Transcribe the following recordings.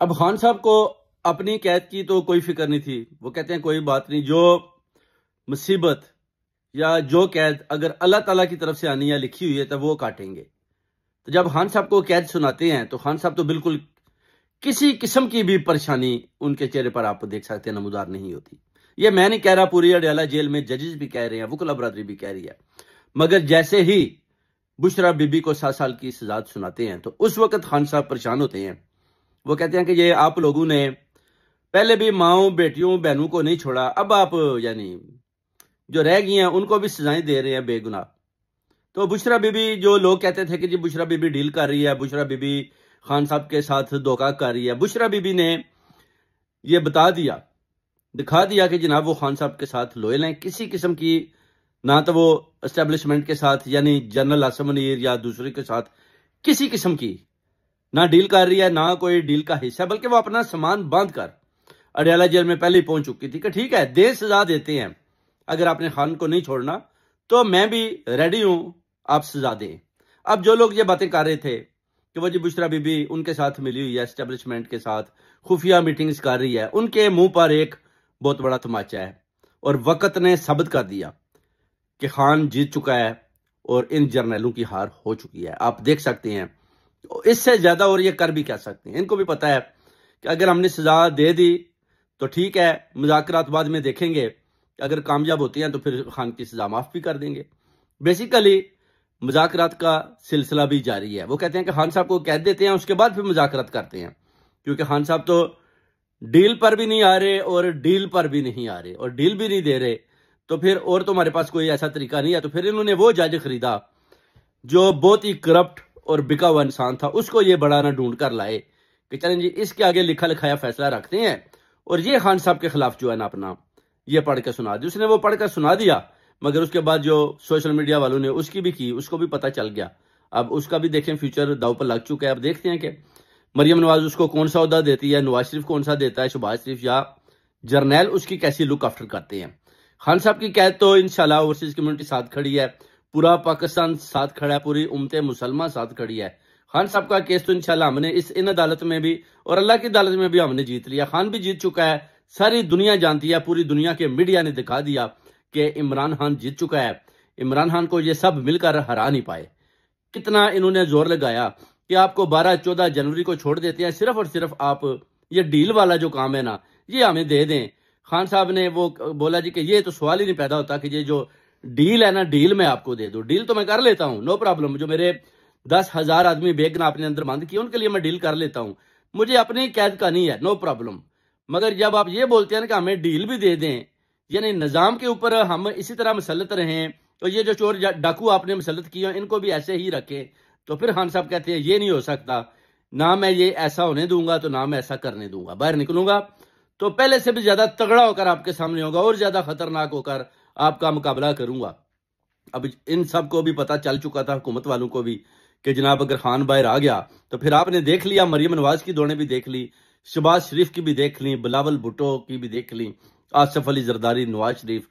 अब खान साहब को अपनी कैद की तो कोई फिक्र नहीं थी। वो कहते हैं कोई बात नहीं, जो मुसीबत या जो कैद अगर अल्लाह ताला की तरफ से आनी है, लिखी हुई है, तो वो काटेंगे। तो जब खान साहब को कैद सुनाते हैं तो खान साहब तो बिल्कुल किसी किस्म की भी परेशानी उनके चेहरे पर आप देख सकते हैं नमूदार नहीं होती। ये मैं नहीं कह रहा, पूरी अडयाला जेल में जजेस भी कह रहे हैं, वकुला बरादरी भी कह रही है। मगर जैसे ही बुशरा बीबी को 7 साल की सजा सुनाते हैं तो उस वक्त खान साहब परेशान होते हैं। वो कहते हैं कि ये आप लोगों ने पहले भी माओ बेटियों बहनों को नहीं छोड़ा, अब आप यानी जो रह गई हैं उनको भी सजाएं दे रहे हैं बेगुनाह। तो बुशरा बीबी, जो लोग कहते थे कि जी बुशरा बीबी डील कर रही है, बुशरा बीबी खान साहब के साथ धोखा कर रही है, बुशरा बीबी ने ये बता दिया, दिखा दिया कि जनाब वो खान साहब के साथ लोयल हैं। किसी किस्म की ना तो वो एस्टेब्लिशमेंट के साथ यानी जनरल आसम मुनीर या दूसरे के साथ किसी किस्म की ना डील कर रही है, ना कोई डील का हिस्सा, बल्कि वो अपना सामान बांध कर अडयाला जेल में पहले ही पहुंच चुकी थी कि ठीक है, दे सजा देते हैं, अगर आपने खान को नहीं छोड़ना तो मैं भी रेडी हूं, आप सजा दें। अब जो लोग ये बातें कर रहे थे कि वो जी बुशरा बीबी उनके साथ मिली हुई है, एस्टेब्लिशमेंट के साथ खुफिया मीटिंग्स कर रही है, उनके मुंह पर एक बहुत बड़ा तमाचा है और वक्त ने साबित कर दिया कि खान जीत चुका है और इन जर्नलों की हार हो चुकी है। आप देख सकते हैं, इससे ज्यादा और ये कर भी क्या सकते हैं। इनको भी पता है कि अगर हमने सजा दे दी तो ठीक है, मुज़ाकरात बाद में देखेंगे, अगर कामयाब होती हैं तो फिर खान की सजा माफ भी कर देंगे। बेसिकली मुज़ाकरात का सिलसिला भी जारी है। वो कहते हैं कि खान साहब को कैद देते हैं, उसके बाद फिर मुज़ाकरात करते हैं, क्योंकि खान साहब तो डील पर भी नहीं आ रहे और डील पर भी नहीं आ रहे और डील भी नहीं दे रहे, तो फिर और तो हमारे पास कोई ऐसा तरीका नहीं है। तो फिर इन्होंने वो जज खरीदा जो बहुत ही करप्ट और बिका हुआ इंसान था, उसको ये बड़ा ना ढूंढ कर लाए कि चलें जी इसके आगे लिखा लिखाया फैसला रखते हैं और ये खान साहब के खिलाफ जो है ना अपना ये पढ़ के सुना दी। उसने वो पढ़ कर सुना दिया, मगर उसके बाद जो सोशल मीडिया वालों ने उसकी भी की, उसको भी पता चल गया। अब उसका भी देखें फ्यूचर दाव पर लग चुका है। अब देखते हैं कि मरियम नवाज उसको कौन सा ओहदा देती है, नवाज शरीफ कौन सा देता है, शहबाज शरीफ या जर्नैल उसकी कैसी लुक आफ्टर करते हैं। खान साहब की कैद तो इंशाल्लाह ओवरसीज कम्युनिटी साथ खड़ी है, पूरा पाकिस्तान साथ खड़ा है, पूरी उम्मत मुसलमान साथ खड़ी है। खान साहब का केस तो इंशाल्लाह हमने इन अदालत में भी और अल्लाह की अदालत में भी हमने जीत लिया। खान भी जीत चुका है, सारी दुनिया जानती है, पूरी दुनिया के मीडिया ने दिखा दिया कि इमरान खान जीत चुका है। इमरान खान को ये सब मिलकर हरा नहीं पाए। कितना इन्होंने जोर लगाया कि आपको 12-14 जनवरी को छोड़ देते हैं, सिर्फ और सिर्फ आप ये डील वाला जो काम है ना ये हमें दे दें। खान साहब ने वो बोला जी कि ये तो सवाल ही नहीं पैदा होता कि ये जो डील है ना, डील मैं आपको दे दूं, डील तो मैं कर लेता हूं, नो प्रॉब्लम। जो मेरे 10,000 आदमी बेगना अपने अंदर बंद किए उनके लिए मैं डील कर लेता हूं, मुझे अपनी कैद का नहीं है, नो प्रॉब्लम। मगर जब आप ये बोलते हैं ना कि हमें डील भी दे दें, यानी निजाम के ऊपर हम इसी तरह मुसलत रहें, तो ये जो चोर डाकू आपने मुसलत किए इनको भी ऐसे ही रखें, तो फिर खान साहब कहते हैं ये नहीं हो सकता, ना मैं ये ऐसा होने दूंगा तो ना मैं ऐसा करने दूंगा। बाहर निकलूंगा तो पहले से भी ज्यादा तगड़ा होकर आपके सामने होगा और ज्यादा खतरनाक होकर आपका मुकाबला करूंगा। अब इन सब को भी पता चल चुका था, हुकूमत वालों को भी, कि जनाब अगर खान बाहर आ गया तो फिर आपने देख लिया, मरियम नवाज की दौड़ें भी देख ली, शहबाज शरीफ की भी देख ली, बिलावल भुट्टो की भी देख ली, आसफ अली जरदारी, नवाज शरीफ,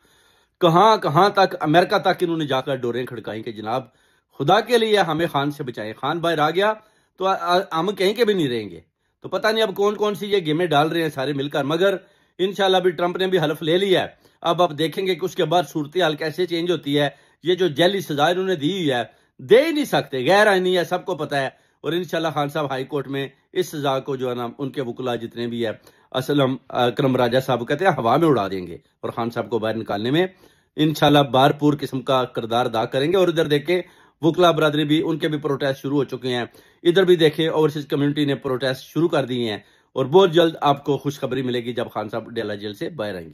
कहां कहां तक अमेरिका तक इन्होंने जाकर डोरें खड़काई कि जनाब खुदा के लिए हमें खान से बचाएं। खान बाहर आ गया तो हम कहीं के भी नहीं रहेंगे। तो पता नहीं अब कौन कौन सी ये गेमें डाल रहे हैं सारे मिलकर, मगर इंशाल्लाह भी ट्रंप ने भी हल्फ ले लिया है। अब आप देखेंगे कि उसके बाद सूरत हाल कैसे चेंज होती है। ये जो जेली सजा इन्होंने दी हुई है दे ही नहीं सकते, गैर आईनी है, सबको पता है। और इंशाल्लाह खान साहब हाई कोर्ट में इस सजा को जो है ना उनके वकुला जितने भी है, असलम अकरम राजा साहब कहते हैं हवा में उड़ा देंगे और खान साहब को बाहर निकालने में इंशाल्लाह भरपूर किस्म का किरदार अदा करेंगे। और इधर देखें वकुला बरादरी भी, उनके भी प्रोटेस्ट शुरू हो चुके हैं। इधर भी देखें ओवरसीज कम्युनिटी ने प्रोटेस्ट शुरू कर दिए हैं और बहुत जल्द आपको खुशखबरी मिलेगी जब खान साहब अडयाला जेल से बाहर आएंगे।